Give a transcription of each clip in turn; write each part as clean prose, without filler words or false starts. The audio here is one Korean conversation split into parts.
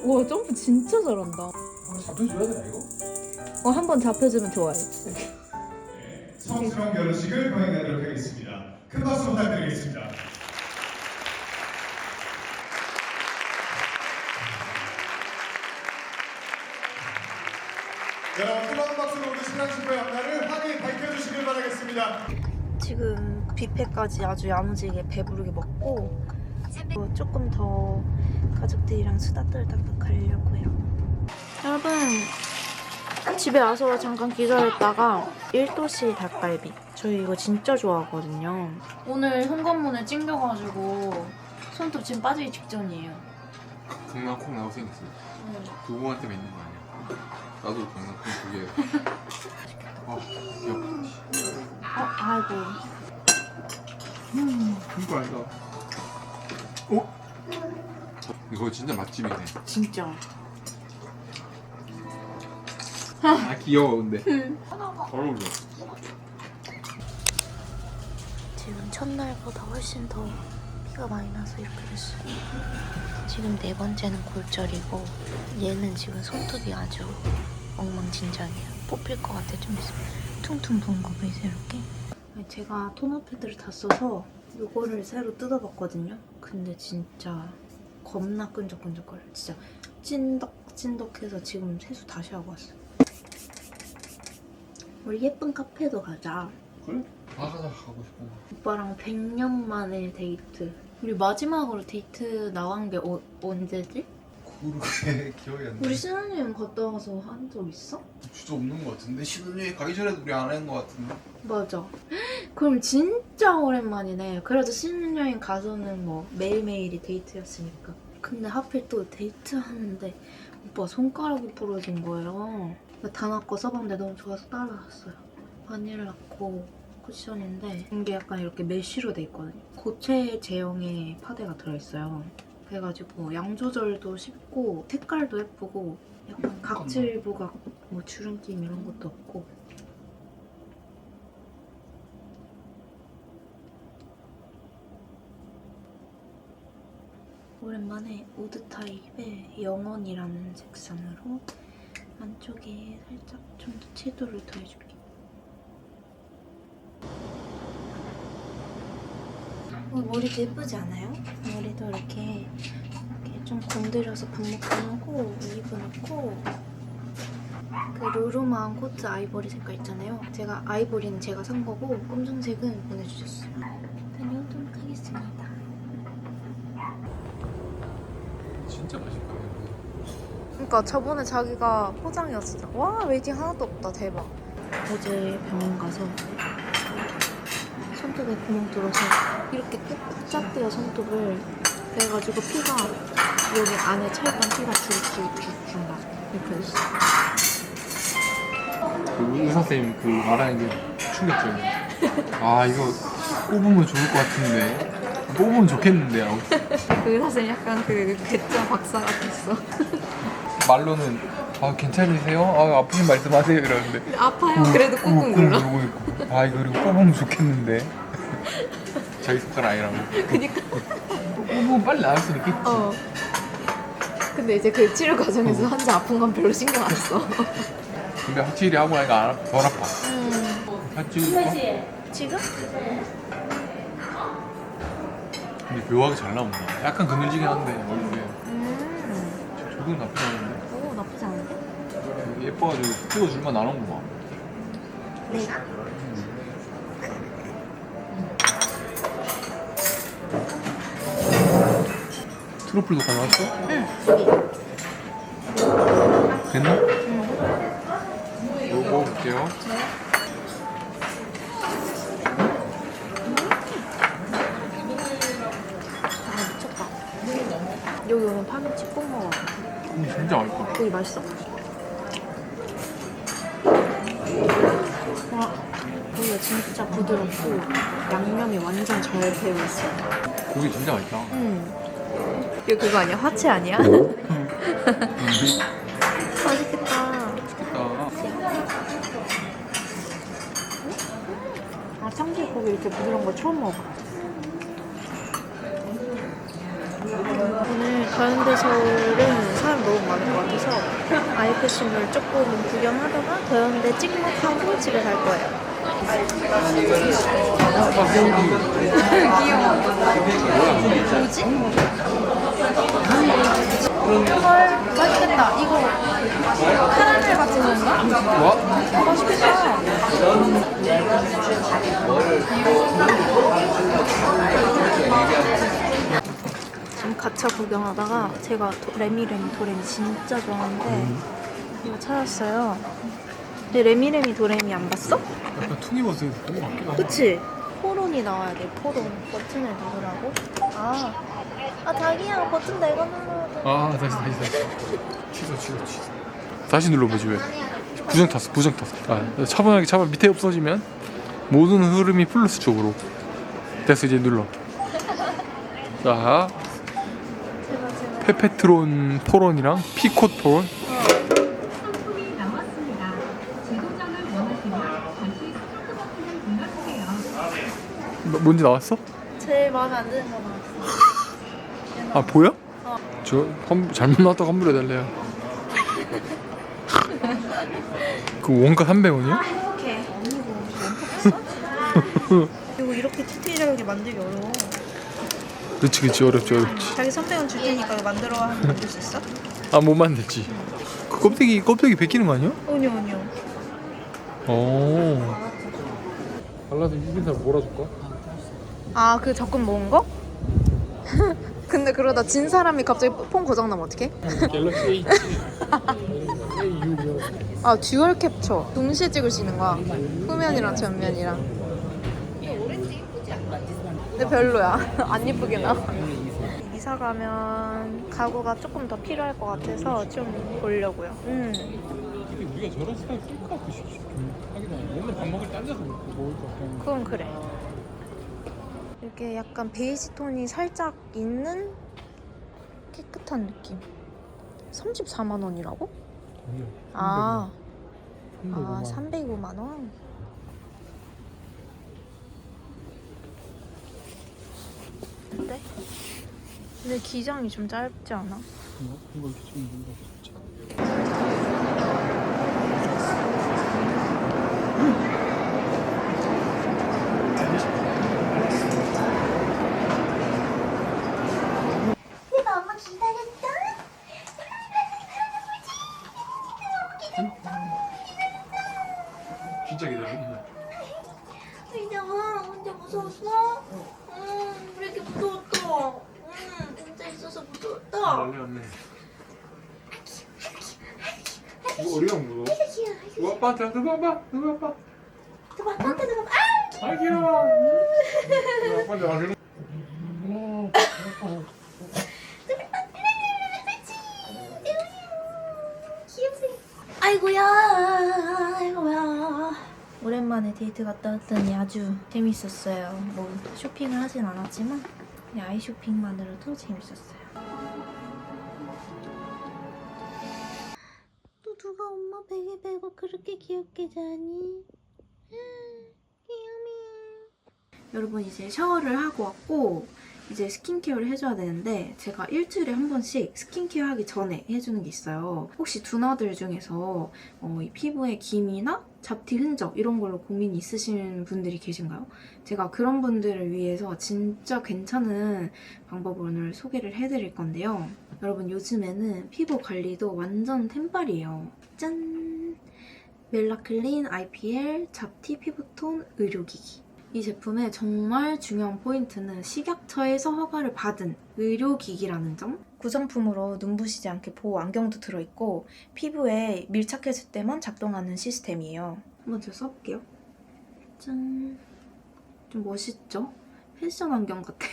와 점프 진짜 잘한다. 잡혀줘야 되나 이거? 한번 잡혀주면 좋아요. 성스러운 결혼식을 거행하도록 하겠습니다. 큰 박수 부탁드리겠습니다. 여러분 뜨거운 박수로 우리 신랑 신부의 앞날을 환히 밝혀주시길 바라겠습니다. 지금 뷔페까지 아주 야무지게 배부르게 먹고 조금 더 가족들이랑 수다 떨다가 가려고요. 여러분 집에 와서 잠깐 기다렸다가 1도씨 닭갈비 저희 이거 진짜 좋아하거든요. 오늘 현관문에 찡겨가지고 손톱 지금 빠지기 직전이에요. 강낭 콩 나고 생겼어요. 두부한테 있는 거 아니야? 나도 강낭 콩 2개. 아이고. 그거 아니다. 이거 진짜 맛집이네. 진짜. 아 귀여워 근데. 잘 어울려. 지금 첫날보다 훨씬 더 피가 많이 나서 이렇게 됐어요. 지금 네 번째는 골절이고 얘는 지금 손톱이 아주 엉망진창이에요. 뽑힐 것 같아. 좀 있으면 퉁퉁 부은 거 보이세요 이렇게? 제가 토너 패드를 다 써서 이거를 새로 뜯어봤거든요. 근데 진짜 겁나 끈적끈적거려요. 진짜 찐덕찐덕해서 지금 세수 다시 하고 왔어요. 우리 예쁜 카페도 가자. 그래? 가자 가고 싶어. 오빠랑 100년 만에 데이트. 우리 마지막으로 데이트 나간 게 언제지? 그러게 기억이 안 나. 우리 신혼여행 갔다 와서 한 적 있어? 진짜 없는 것 같은데 신혼여행 가기 전에도 우리 안 한 것 같은데. 맞아. 그럼 진짜 오랜만이네. 그래도 신혼여행 가서는 뭐 매일매일이 데이트였으니까. 근데 하필 또 데이트하는데 오빠 손가락이 부러진 거예요. 다나 거 써봤는데 너무 좋아서 따라왔어요. 바닐라코 쿠션인데 이게 약간 이렇게 메쉬로 돼 있거든요. 고체 제형의 파데가 들어있어요. 그래가지고 양 조절도 쉽고 색깔도 예쁘고 약간 각질 부각, 뭐 주름김 이런 것도 없고. 오랜만에 우드 타입의 영원이라는 색상으로 안쪽에 살짝 좀 더 채도를 더해줄게. 머리도 예쁘지 않아요? 머리도 이렇게 좀 건드려서 반묶음 하고 웨이브 넣고 그 루루망 코트 아이보리 색깔 있잖아요. 제가 아이보리는 제가 산 거고 검정색은 보내주셨어요. 다녀오도록 하겠습니다. 진짜 맛있다. 그러니까 저번에 자기가 포장이었어. 와 웨이팅 하나도 없다. 대박. 어제 병원 가서 손톱에 구멍 뚫어서 이렇게 꾹꾹 짰대요 손톱을. 그래가지고 피가 여기 안에 찰던 피가 쭉쭉쭉쭉 막 이렇게 있어. 그 의사 선생님 그 말하는 게 충격적이야. 아 이거 뽑으면 좋을 것 같은데 뽑으면 좋겠는데 라고. 그 사실 약간 그 괴짜 박사 같았어. 말로는 아 괜찮으세요? 아 아프신 말씀하세요 이러는데 아파요. 그래도 꾹꾹 눌러. 누르고 있고. 아 이거 그리고 뽑으면 좋겠는데 자기 손가락 아니라고. 그니까. 뽑으면 빨리 나을 수 있겠지. 근데 이제 그 치료 과정에서 환자 아픈 건 별로 신경 안 써. 근데 확실히 하고 나니까 덜 아파. 확실히. 지금? 근데 묘하게 잘 나온다. 약간 그늘지긴 한데 얼굴에. 조금 나쁘지 않은데. 오 나쁘지 않은데? 예뻐가지고 찍어줄만 나는구만. 네. 트러플도 가져왔어? 응 여기. 됐나? 응. 이거 먹어볼게요. 아 미쳤다. 여기 오면 파김치 꼭 먹어. 진짜 맛있다. 되게 맛있어. 와, 고기가 진짜 부드럽고 양념이 완전 잘 배어있어. 고기 진짜 맛있다. 이거 그거 아니야? 화채 아니야? 맛있겠다. 맛있겠다. 아, 참치 고기 이렇게 부드러운 거 처음 먹어봐. 오늘 더현대 서울은 사람 너무 많은 것 같아서 아이패시몰 조금 구경하다가 더현대 찍먹하고 집에 갈 거예요. 귀여워. 뭐지? 헐, 맛있겠다. 이거 카라멜 같은 건가? 뭐? 맛있겠다. 지금 가차 구경하다가 제가 레미레미 도레미 진짜 좋아하는데 이거 찾았어요. 근데 레미레미 도레미 안 봤어? 약간 퉁이버스 그거 같기도 하고. 그치? 포론이 나와야 돼. 포론. 버튼을 누르라고? 자기야 버튼 내가 눌러야 돼. 다시 취소 다시 눌러보지 왜 부정 탔어. 차분하게 차분 밑에 없어지면 모든 흐름이 플러스 쪽으로 됐어. 이제 눌러. 자 페페트론 포론이랑 피콧 포론. 상품이 나왔습니다. 재도전을 원하시면 다시 스타트 버튼을 눌러주세요. 뭔지 나왔어? 제일 마음에 안 드는 거 나왔어. 아 보여? 어. 저 잘못 나왔다고 환불해달래요. 그 원가 300원이요? 행복해. 언니 뭐 원포 이거 이렇게 디테일하게 만들기 어려워. 그치 어렵지. 자기 300원 줄 테니까 이거 만들어 하면 만들 수 있어? 못 만들지. 그 껍데기 벗기는 거 아니야? 아니요. 발라드 이긴 사람 몰아줄까? 그 적금 모은 거? 근데 그러다 진 사람이 갑자기 폰 고장나면 어떡해? 갤럭시 A6이요. 듀얼 캡처. 동시에 찍을 수 있는 거야. 후면이랑 전면이랑. 근데 별로야. 안 예쁘게 나. 이사 가면 가구가 조금 더 필요할 것 같아서 좀 보려고요. 근데 우리가 저런 스타일 쓸까? 하긴 해. 맨날 밥 먹을 때 앉아서 먹을 거 같아. 그건 그래. 이렇게 약간 베이지 톤이 살짝 있는 깨끗한 느낌. 34만 원이라고? 아니야. 305만 원. 근데 기장이 좀 짧지 않아? 이거 이렇게 좀 뭔가 진짜. 너무 기다렸다. 진짜 기다려. 혼자 무서웠어? 왜 이렇게 무서웠어? 혼자 있어서 무서웠다. 난리 났네. 이거 어디가 무서워? 이거 아빠한테 봐봐. 아빠한테 들어봐. 아 귀여워. 아빠한테 와주는. 아이고야. 오랜만에 데이트 갔다 왔더니 아주 재밌었어요. 뭐 쇼핑을 하진 않았지만 그냥 아이 쇼핑만으로도 재밌었어요. 또 누가 엄마 베개 베고 그렇게 귀엽게 자니? 귀여워. 여러분 이제 샤워를 하고 왔고 이제 스킨케어를 해줘야 되는데 제가 일주일에 한 번씩 스킨케어 하기 전에 해주는 게 있어요. 혹시 두나들 중에서 이 피부에 기미나 잡티 흔적 이런 걸로 고민이 있으신 분들이 계신가요? 제가 그런 분들을 위해서 진짜 괜찮은 방법을 오늘 소개를 해드릴 건데요. 여러분 요즘에는 피부 관리도 완전 템빨이에요. 짠! 멜라클린 IPL 잡티 피부톤 의료기기. 이 제품의 정말 중요한 포인트는 식약처에서 허가를 받은 의료기기라는 점. 구성품으로 눈부시지 않게 보호 안경도 들어있고 피부에 밀착했을 때만 작동하는 시스템이에요. 한번 제가 써볼게요. 짠. 좀 멋있죠? 패션 안경 같아.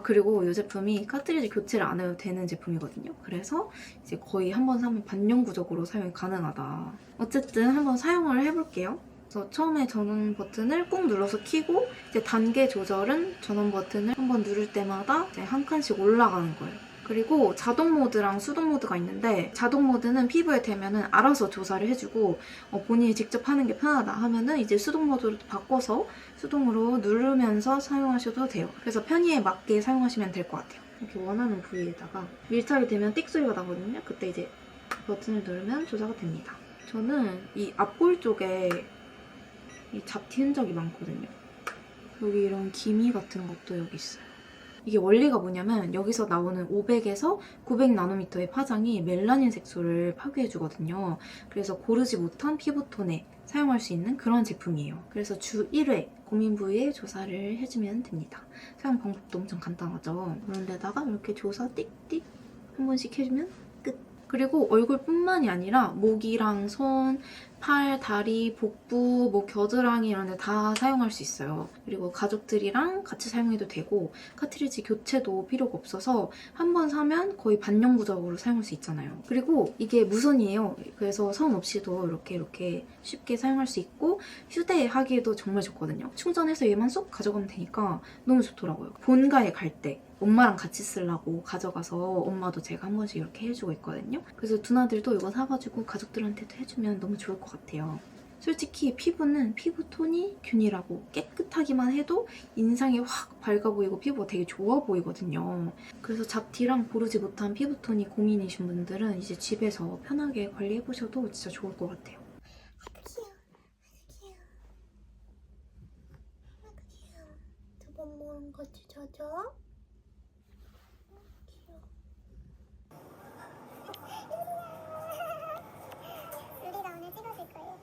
그리고 이 제품이 카트리지 교체를 안 해도 되는 제품이거든요. 그래서 이제 거의 한 번 사면 반영구적으로 사용이 가능하다. 어쨌든 한번 사용을 해볼게요. 그래서 처음에 전원 버튼을 꾹 눌러서 켜고 이제 단계 조절은 전원 버튼을 한번 누를 때마다 이제 한 칸씩 올라가는 거예요. 그리고 자동 모드랑 수동 모드가 있는데 자동 모드는 피부에 대면은 알아서 조사를 해주고 본인이 직접 하는 게 편하다 하면은 이제 수동 모드로 바꿔서 수동으로 누르면서 사용하셔도 돼요. 그래서 편의에 맞게 사용하시면 될 것 같아요. 이렇게 원하는 부위에다가 밀착이 되면 띡 소리가 나거든요. 그때 이제 버튼을 누르면 조사가 됩니다. 저는 이 앞볼 쪽에 이 잡티 흔적이 많거든요. 여기 이런 기미 같은 것도 여기 있어요. 이게 원리가 뭐냐면 여기서 나오는 500에서 900나노미터의 파장이 멜라닌 색소를 파괴해주거든요. 그래서 고르지 못한 피부톤에 사용할 수 있는 그런 제품이에요. 그래서 주 1회 고민 부위에 조사를 해주면 됩니다. 사용 방법도 엄청 간단하죠. 그런 데다가 이렇게 조사 띡띡 한 번씩 해주면 끝. 그리고 얼굴뿐만이 아니라 목이랑 손, 팔, 다리, 복부, 뭐 겨드랑이 이런 데 다 사용할 수 있어요. 그리고 가족들이랑 같이 사용해도 되고 카트리지 교체도 필요가 없어서 한 번 사면 거의 반영구적으로 사용할 수 있잖아요. 그리고 이게 무선이에요. 그래서 선 없이도 이렇게 쉽게 사용할 수 있고 휴대하기에도 정말 좋거든요. 충전해서 얘만 쏙 가져가면 되니까 너무 좋더라고요. 본가에 갈 때 엄마랑 같이 쓰려고 가져가서 엄마도 제가 한 번씩 이렇게 해주고 있거든요. 그래서 누나들도 이거 사가지고 가족들한테도 해주면 너무 좋을 것 같아요. 솔직히 피부는 피부톤이 균일하고 깨끗하기만 해도 인상이 확 밝아 보이고 피부가 되게 좋아 보이거든요. 그래서 잡티랑 고르지 못한 피부톤이 고민이신 분들은 이제 집에서 편하게 관리해보셔도 진짜 좋을 것 같아요. 귀여워. 귀여워. 귀여워. 두 번 모은 거지 젖어? 귀여워. 우리가 오늘 찍어줄 거예요.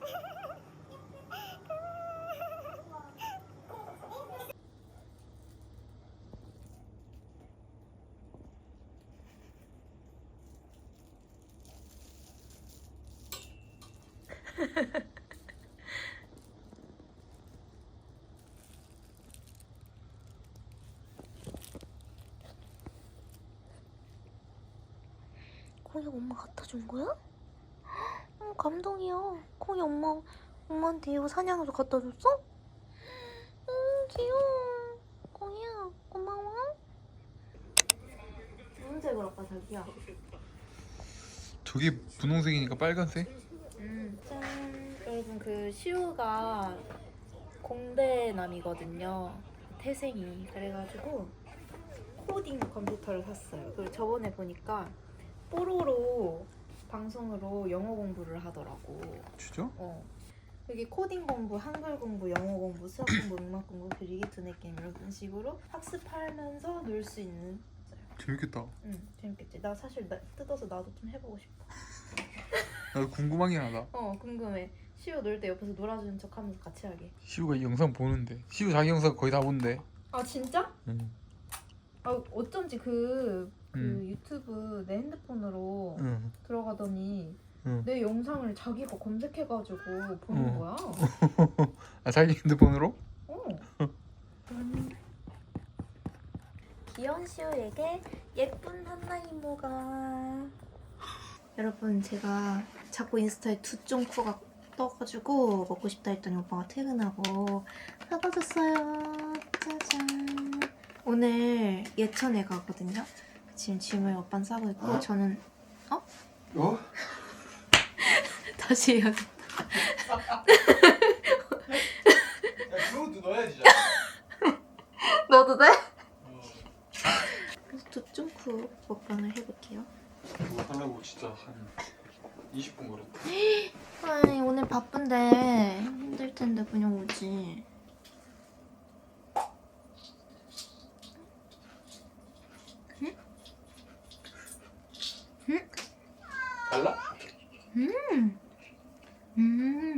콩이 엄마 갖다 준 거야? 감동이야. 콩이 엄마한테 이거 사냥해서 갖다 줬어? 귀여워. 콩이야, 고마워. 무슨색으로 아까 자기야? 저게 분홍색이니까 빨간색? 짠! 여러분 그 시우가 공대남이거든요. 태생이. 그래가지고 코딩 컴퓨터를 샀어요. 그리고 저번에 보니까 뽀로로 방송으로 영어 공부를 하더라고. 진짜? 여기 코딩 공부, 한글 공부, 영어 공부, 수학 공부, 음악 공부, 그리기, 두뇌 게임 이런 식으로 학습하면서 놀 수 있는. 재밌겠다. 응, 재밌겠지. 나 사실 뜯어서 나도 좀 해보고 싶어. 나도 궁금하긴 하다. 궁금해. 시우 놀 때 옆에서 놀아주는 척하면서 같이 하게. 시우가 이 영상 보는데. 시우 자기 영상 거의 다 본대. 아 진짜? 응. 아 어쩐지 유튜브 내 핸드폰으로 응. 들어가더니 응. 내 영상을 자기가 검색해가지고 보는 거야. 아 자기 핸드폰으로? 귀여운 시우에게 예쁜 한나 이모가. 여러분 제가 자꾸 인스타에 두쫑쿠가 떠가지고 먹고 싶다 했더니 오빠가 퇴근하고 사다 줬어요. 짜잔. 오늘 예천에 가거든요. 지금 짐을 오빠는 싸고 있고 저는 어? 다시 해야겠다. 야 그것도 넣어야지. 넣어도 돼? 그래서 두쫑쿠 먹방을 해볼게요. 그거 하려고 진짜 한 20분 걸었다. 아니 오늘 바쁜데 힘들 텐데 그냥 오지. 응? 응? 달라?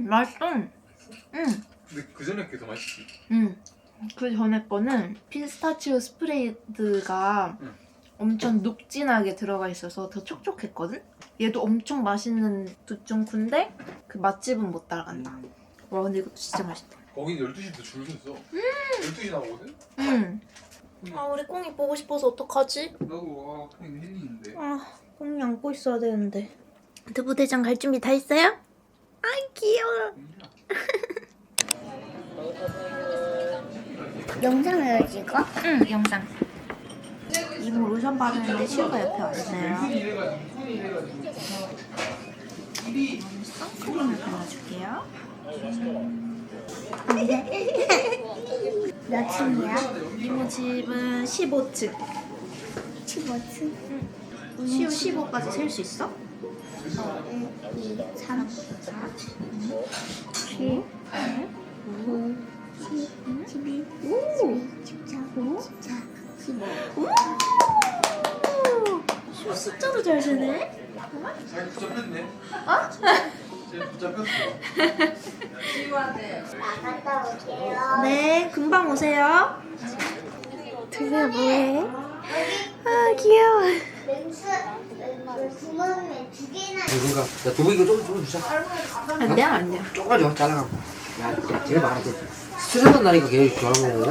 맛있어. 응. 근데 그 전에 그게 더 맛있지. 응. 그 전에 거는 피스타치오 스프레드가 엄청 녹진하게 들어가 있어서 더 촉촉했거든? 얘도 엄청 맛있는 두쫑쿠인데 그 맛집은 못 따라간다. 와 근데 이것도 진짜 맛있다. 거긴 12시부터 줄 섰어. 12시 나오거든? 응. 아 우리 꽁이 보고 싶어서 어떡하지? 나도 꽁이 헬리인데. 아 꽁이 안고 있어야 되는데. 두부대장 갈 준비 다 했어요? 아이 귀여워. 영상을 찍어? 응 영상. 이모 로션 바르는데 시우가 옆에 왔어요. 선크림을 발라줄게요. 몇 층이야? 이모 집은 15층. 뭐지? 시우 15까지 셀 수 있어? 1, 2, 3, 4, 7, 8, 9, 10, 11, 12, 13, 14, 15. 시우 숫자도 잘 세네? 잘 붙잡혔네. 어? 잘 붙잡혔어. 나갔다 올게요. 네, 금방 오세요. 드디어 뭐해? 아, 귀여워. 렌즈, 구멍에 두 개나 그러니까 야 두부 이거 좀 주자. 안 돼, 안 돼. 쪼가지고 잘라갖고. 야 제일 많아. 수상한 나니까 걔 좋아하는 거.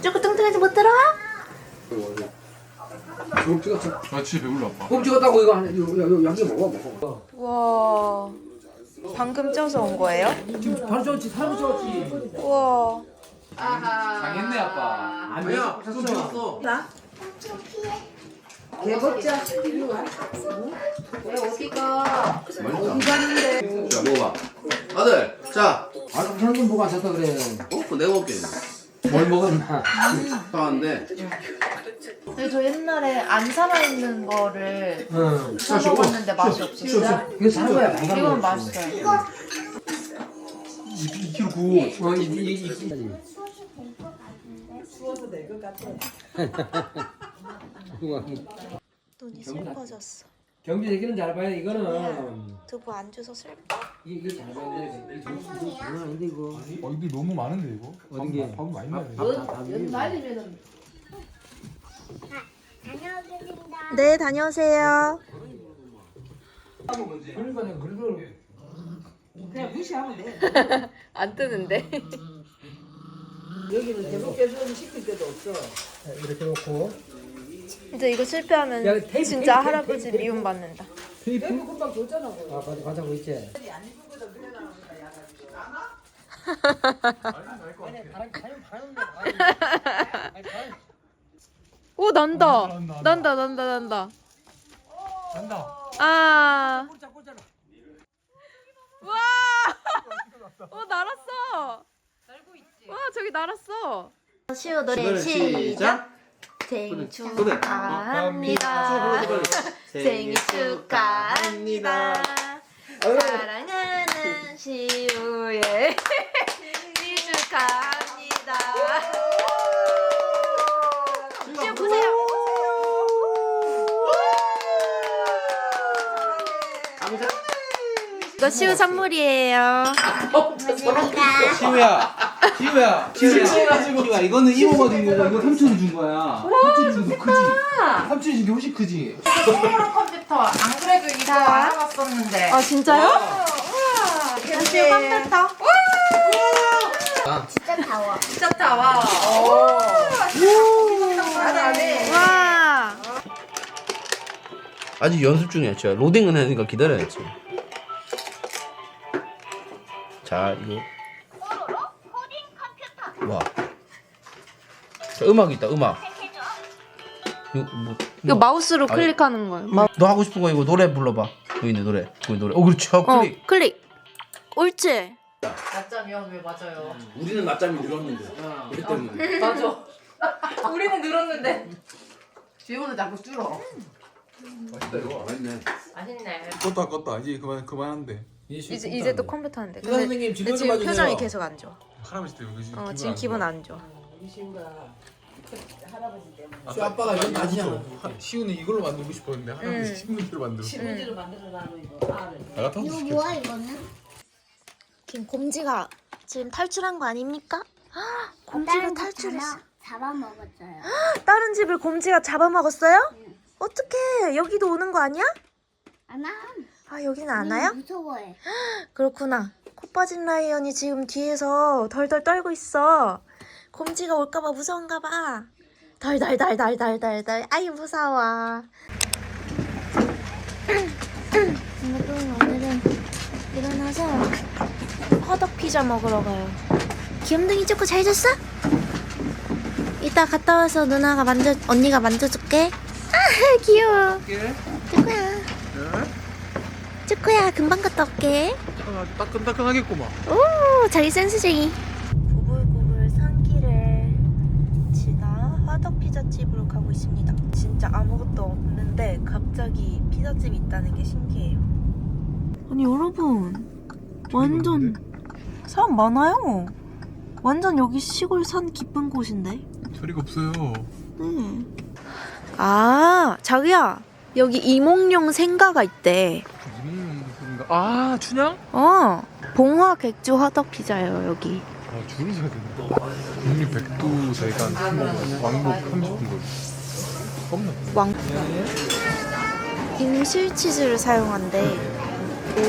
조금 뚱뚱해서 못 들어와? 주먹 찍었어. 나 진짜 배불러 아빠. 꼭 찍었다고 이거 이거 양념 먹어. 와, 방금 쪄서 온 거예요? 지금 바로 찍었지. 사람 찍었지. 우와. 당했네 아빠. 아니야. 손 찍었어. 나? 개 먹자. 자, 먹어봐. 아들, 자. 아 현금 보고 안 샀다 그래. 그거 내가 먹게. 뭘 먹었나? 사왔는데. 근데 저 옛날에 안 살아있는 거를 응. 사 먹었는데 맛이 없었어요. 이거 산 거야. 이건 맛있어요. 2kg 9. 어 이. 눈이 슬퍼졌어. 경비 새끼는 잘 봐야 이거는 두부 안 줘서 슬퍼? 이게 잘 봐야 돼. 이거 장난 아닌데 이거. 이게 너무 많은데 이거? 어딘 게? 밥 많이 나네. 다녀오겠습니다. 네, 다녀오세요. 그러니까 내가 그래도 안 뜨는데. 여기는 대북에서는 시킬 데도 없어. 이렇게 놓고 이제 이거 실패하면 야, 테이프, 진짜 테이프, 할아버지 테이프, 미움 받는다. 테이프. 대북 금방 줬잖아. 그거. 아 과자고 있지. 오, 난다. 난다. 난다. 간다. 아. 와! 날았어. 와, 저기 날았어. 시우 노래 시작. 생일 축하합니다. 생일 축하합니다. 사랑하는 시우의 생일 축하합니다. 시우 보세요. 이거 시우 선물이에요. 시우야, 이거는 이모가 준 거고, 이거 삼촌이 준 거야. 삼촌이 준 게 크지? 삼촌이 준 게 훨씬 크지? 홈으로 컴퓨터 안 그래도 이거 알아봤었는데. 아, 진짜요? 시우 컴퓨터. 진짜 더워. 진짜 타와. 잘하네. 와. 아직 연습 중이야, 진짜. 로딩은 하니까 기다려야지. 자, 이거. 와. 자, 음악이 있다, 음악. 이거 마우스로 아니, 클릭하는 거예요. 너 하고 싶은 거 이거 노래 불러봐. 여기 있네, 노래. 거기 노래. 그렇지. 클릭. 클릭. 옳지. 낮잠이요? 왜 맞아요? 우리는 낮잠이 늘었는데. 그렇기 때문에. 맞아. 우리는 늘었는데. 지우는 자꾸 줄어. 맛있다 이거. 맛있네. 맛있네. 껐다. 이제 그만한대. 이제 또 컴퓨터 하는데. 의사 선생님 근데 진료 좀 지금 봐주세요. 표정이 계속 안 좋아. 할아버지 때문에 지금 지금 기분 안 좋아. 우리 시우가 할아버지 때문에 수 아빠가 이건 다지잖아. 시우는 이걸로 만들고 싶었는데 할아버지 신문지로 만들어. 신문지로 만들어놔는 이거 알을. 나 같아서 이거 시켰어. 뭐야 이거는? 지금 곰지가 지금 탈출한 거 아닙니까? 곰지가 탈출했어. 잡아먹었어요. 다른 집을 곰지가 잡아먹었어요? 어떡해. 여기도 오는 거 아니야? 안아. 아, 여기는 안 와요? 무서워해. 그렇구나. 코 빠진 라이언이 지금 뒤에서 덜덜 떨고 있어. 곰지가 올까봐 무서운가 봐. 덜덜덜덜덜덜덜. 아이, 무서워. 여러분 오늘은 일어나서 허덕 피자 먹으러 가요. 귀염둥이 쪼꼬 잘 잤어? 이따 갔다 와서 언니가 만져줄게. 아, 귀여워. 쪼꼬야. 쪼꼬야, 금방 갔다 올게. 따끈따끈하겠구만. 오, 자기 센스쟁이. 구불구불 산길을 지나 화덕 있습니다. 진짜 아무것도 없는데 갑자기 피자집이 있다는 게 신기해요. 아니 여러분, 완전 사람 많아요. 완전 여기 시골 산 깊은 곳인데. 소리가 없어요. 네. 아, 자기야, 여기 이몽룡 생가가 있대. 아, 춘향? 봉화 객주 화덕 피자예요 여기. 아, 줄을 서야 된다. 국립 백두대간 왕복 30분 걸려. 겁나. 임실 치즈를 사용한대. 오,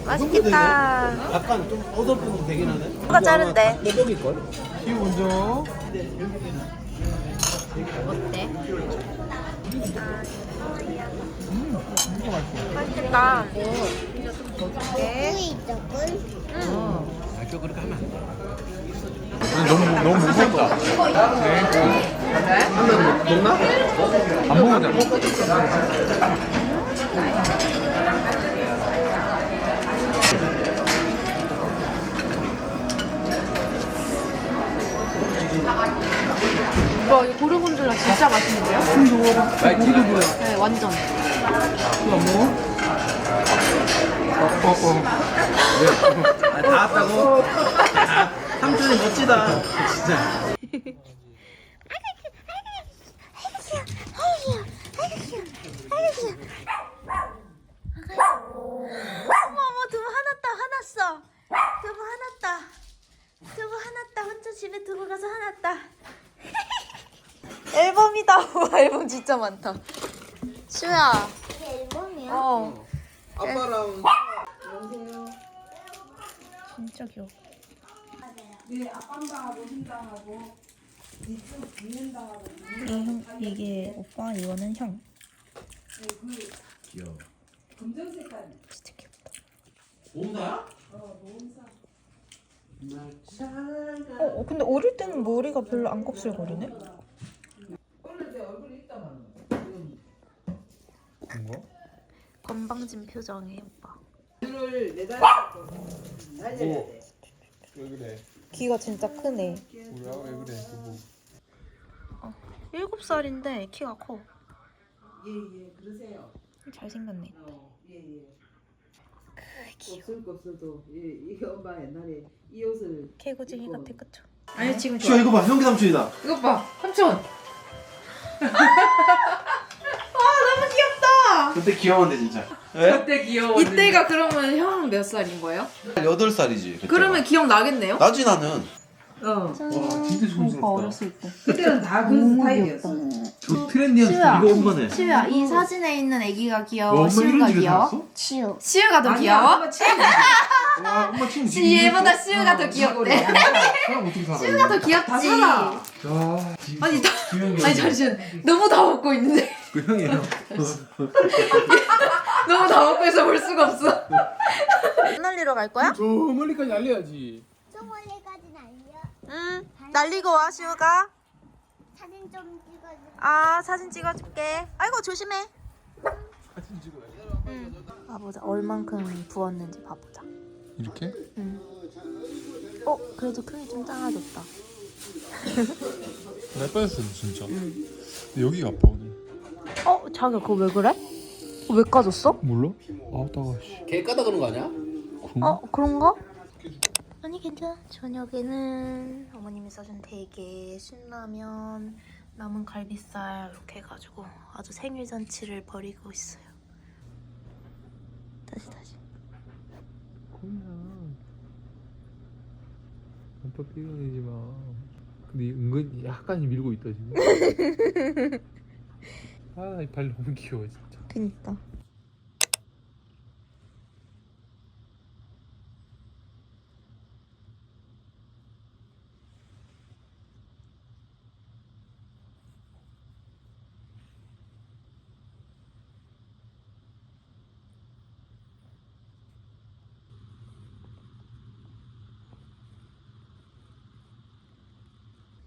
맛있겠다. 약간 좀 어설프면 되긴 하네. 누가 자른대? 호떡일걸? 키우 먼저. 어때? 맛있겠다. 저 그렇게 하면 안 돼. 너무 무섭다. 한명 먹나? 안 먹어도 오빠 이거 고르곤졸라 진짜 맛있는데요? 네, 완전. 다 왔다고? 삼촌이 멋지다. 진짜. 어머 두부 화났어. 두부 화났다. 혼자 집에 두고 가서 화났다. 앨범이다. 와, 앨범 진짜 많다. 시우야. 이게 앨범이야? 아빠랑 진짜 귀여워. 이게 오빠, 이거는 형. 귀여워. 진짜 귀엽다. 모은사야? 근데 어릴 때는 머리가 별로 안 곱슬거리네? 뭔가? 건방진 표정에 오빠. 눈을 내달라야 돼. 왜 그래? 귀가 진짜 크네. 뭐야? 왜 그래? 뭐. 7살인데 키가 커. 예예 그러세요. 잘생겼네. 예예. 없어도 이 엄마 옛날에 이 옷을 개구쟁이 같아, 그쵸? 아니 지금 슈아 이거 봐, 형기 삼촌이다. 이것 봐, 삼촌. 그때 귀여웠는데 진짜. 그때 귀여워. 이때가 그러면 형은 몇 살인 거예요? 8살이지. 그러면 기억 나겠네요? 나지 나는. 와, 진짜 촌스럽다. 어렸을 때. 그때는 다 그런 스타일이었어. 저 트렌디한 시우야. 이거 엄마네. 시우야, 이 사진에 있는 애기가 너 귀여워. 엄마 시우가 이런 집에 귀여워. 살았어? 치유. 시우가 더 아니야, 귀여워? 엄마 친구. 와, 엄마 친구 얘보다 시우가 더 귀엽대. 사람 어떻게 살아? 시우가 더 귀엽지. 다 살아. 야, 아니, 두명이 아니 잠시만, 너무 다 먹고 있는데. 그 형이에요. 너무 다 먹고 있어 볼 수가 없어. 날리러 갈 거야? 저 멀리까지 알려야지. 저 멀리까지는 알려. 응. 날리고 와, 시우가. 사진 좀 찍어줘. 아, 사진 찍어줄게. 아이고, 조심해. 사진 찍어야 돼. 응. 봐보자. 얼만큼 부었는지 봐보자. 이렇게? 응. 그래도 크기 좀 작아졌다. 날 빠졌어 진짜. 근데 여기가 아파 오늘. 자기야, 그거 왜 그래? 왜 까졌어? 몰라? 아, 따가 씨. 개 까다 그런 거 아니야? 그런가? 아니, 괜찮아. 저녁에는 어머님이 싸준 대게, 신라면, 남은 갈비살 이렇게 해가지고 아주 생일잔치를 벌이고 있어요. 다시. 그냥 아빠 삐그러내지 마. 근데 은근히 약간 밀고 있다 지금. 아, 이 발 너무 귀여워 진짜. 그니까.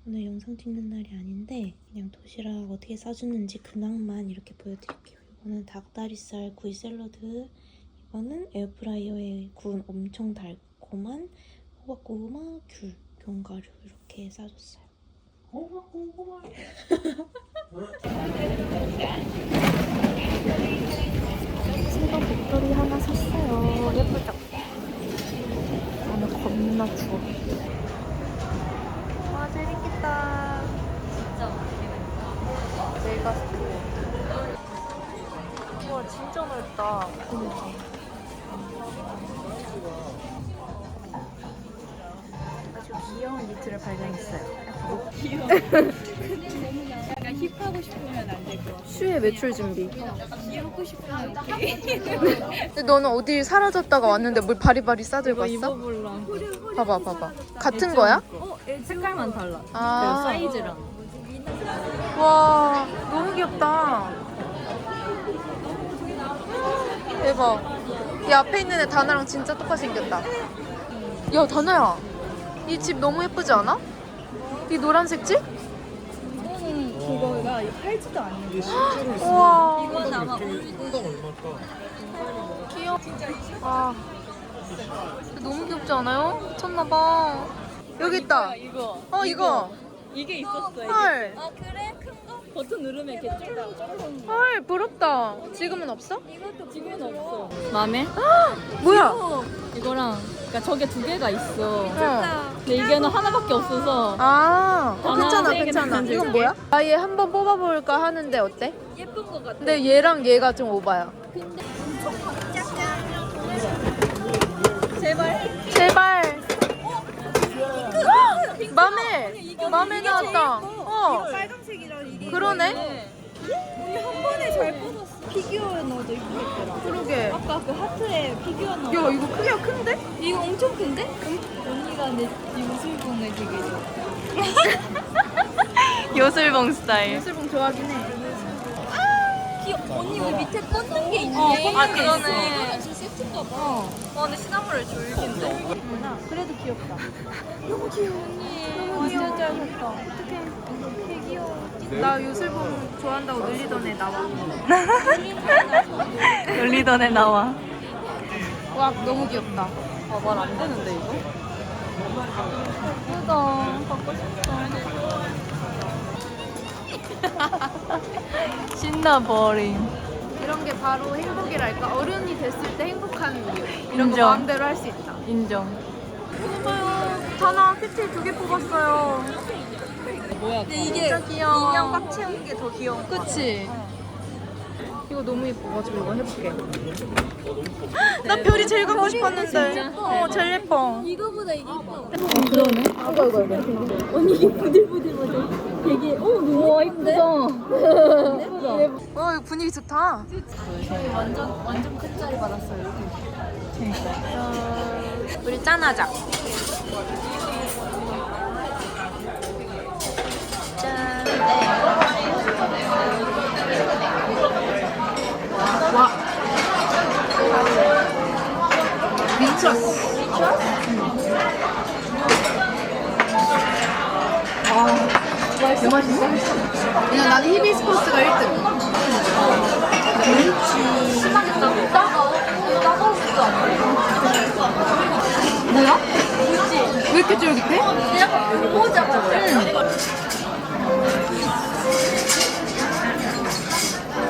오늘 영상 찍는 날이 아닌데 그냥 도시락 어떻게 싸주는지 근황만 이렇게 보여드릴게요. 이거는 닭다리살 구이 샐러드, 이거는 에어프라이어에 구운 엄청 달콤한 호박고구마 귤 견과류 이렇게 싸줬어요. 새가 목도리 하나 샀어요. 예쁘죠? 오늘 겁나 추워. 와, 재밌겠다. 진짜 내가 와, 진짜 넓다. 아주 귀여운 니트를 발견했어요. 약간 힙하고 싶으면 안 될 것 같아. 슈의 매출 준비. 귀엽고 싶으면 오케이. 근데 너는 어디 사라졌다가 왔는데 뭘 바리바리 싸들고 왔어? 입어볼라. 봐봐. 같은 거야? 색깔만 달라. 아. 사이즈랑. 와, 너무 귀엽다. 대박. 이 앞에 있는 애 다나랑 진짜 똑같이 생겼다. 야, 다나야. 이 집 너무 예쁘지 않아? 이 노란색 집? 이거는 그거가 팔지도 않는 거. 우와. 이건 아마 귀여워. 아. 너무 귀엽지 않아요? 미쳤나봐. 여기 있다. 이거. 이거. 이게 있었어. 이게. 헐. 아 그래? 큰 거? 버튼 누르면 이렇게 쫄쫄쫄. 헐, 부럽다. 지금은 없어? 이것도 지금은 없어. 맘에? 뭐야? 이거랑 그러니까 저게 두 개가 있어. 어. 근데 이게는 하나밖에 없어서. 괜찮아, 하나, 괜찮아. 네 개, 이건 뭐야? 아얘 한번 뽑아볼까 하는데 어때? 예쁜 거 같아. 근데 얘랑 얘가 좀 오바야. 제발. 맘에 나왔다. 빨간색이랑 이게. 그러네. 언니 한 번에 잘 뽑았어. 피규어 넣어도 이쁘겠더라. 그러게. 아까 그 하트에 피규어 넣어. 야, 이거 크기가 큰데? 이거 엄청 큰데? 언니가 내 요술봉을 되게 좋아. 요술봉 스타일. 요술봉 좋아하긴 해. 언니 여기 밑에 꽂는 게 있네. 그러네. 이거는 진짜 세트인가 봐. 근데 시나모를 졸긴데. 그래도 귀엽다. 너무 귀여워 언니. 너무 귀여워. 진짜 잘했다. 어떡해. 되게 귀여워. 나 요술봉 좋아한다고 놀리던 애 나와. 놀리던 애 나와. 와, 너무 귀엽다. 말 안 되는데 이거? 예쁘다. 갖고 싶다. 신나버림. 이런 게 바로 행복이랄까. 어른이 됐을 때 행복한 이유. 이런 거 마음대로 할 수 있다. 인정. 뽑아요. 다나 큐티 2개 뽑았어요. 뭐야? 근데 이게 진짜 귀여워. 인형 꽉 채운 게 더 귀여운 거. 그치? 이거 너무 예뻐가지고 이거 해볼게. 나 별이 제일 갖고 싶었는데. 진짜? 제일 예뻐. 이거보다 이게 예뻐. 그러네. 이거. 언니 이게 부들부들부들. 되게 너무 예쁜데? 예쁘다. 이거 분위기 좋다. 저희 완전 끝자리 받았어요. 우리 짠하자. 짠. 와. 미쳤어. 개 맛있어? 그냥 나는 히비스커스가 1등. 뭐야? 왜 이렇게 쫄깃해? 약간 포자 같아.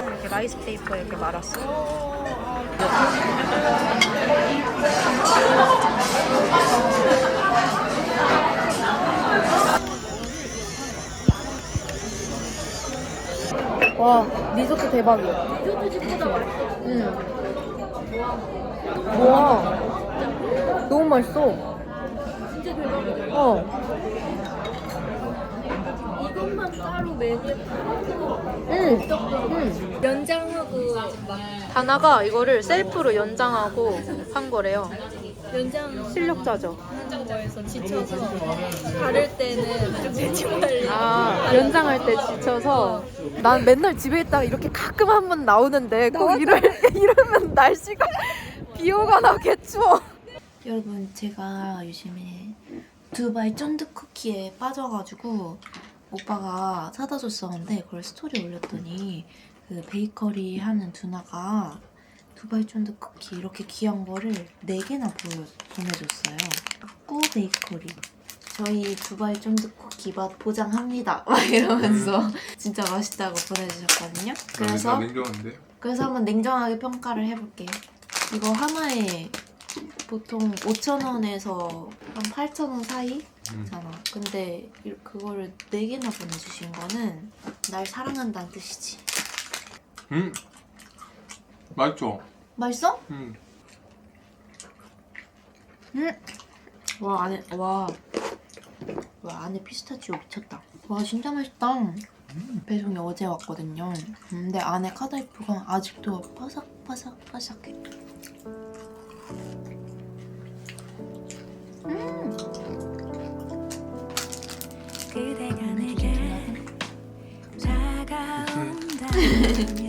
이렇게 라이스 페이퍼에 이렇게 말았어. 와, 리조트 대박이야. 리조트 집보다 맛있어. 응. 와, 너무 맛있어. 진짜 대박이다. 이것만 따로 메뉴에 응. 연장하고 막 다나가 이거를 셀프로 연장하고 한 거래요. 연장 실력자죠. 하는 거에서 지쳐서 다를 때는 좀 되지 말라. 연장할 때 지쳐서 난 맨날 집에 있다가 이렇게 가끔 한 번 나오는데 꼭 이러면 날씨가 비 오거나 개추워. 여러분, 제가 요즘에 두바이 쫀득 쿠키에 빠져가지고 오빠가 사다 줬었는데 그걸 스토리 올렸더니 그 베이커리 하는 두나가 두바이 쫀득 쿠키 이렇게 귀한 거를 4개나 보내줬어요. 꾸 베이커리. 저희 두바이 쫀득 쿠키 기맛 보장합니다. 막 이러면서 진짜 맛있다고 보내주셨거든요. 그래서 냉정한데. 그래서 한번 냉정하게 평가를 해볼게요. 이거 하나에 보통 5,000원에서 한 8,000원 사이잖아. 근데 그거를 4개나 보내주신 거는 날 사랑한다는 뜻이지. 맛있죠? 맛있어? 와 안에 피스타치오 미쳤다. 와 진짜 맛있다. 배송이 어제 왔거든요. 근데 안에 카다이프가 아직도 바삭바삭바삭해. 이렇게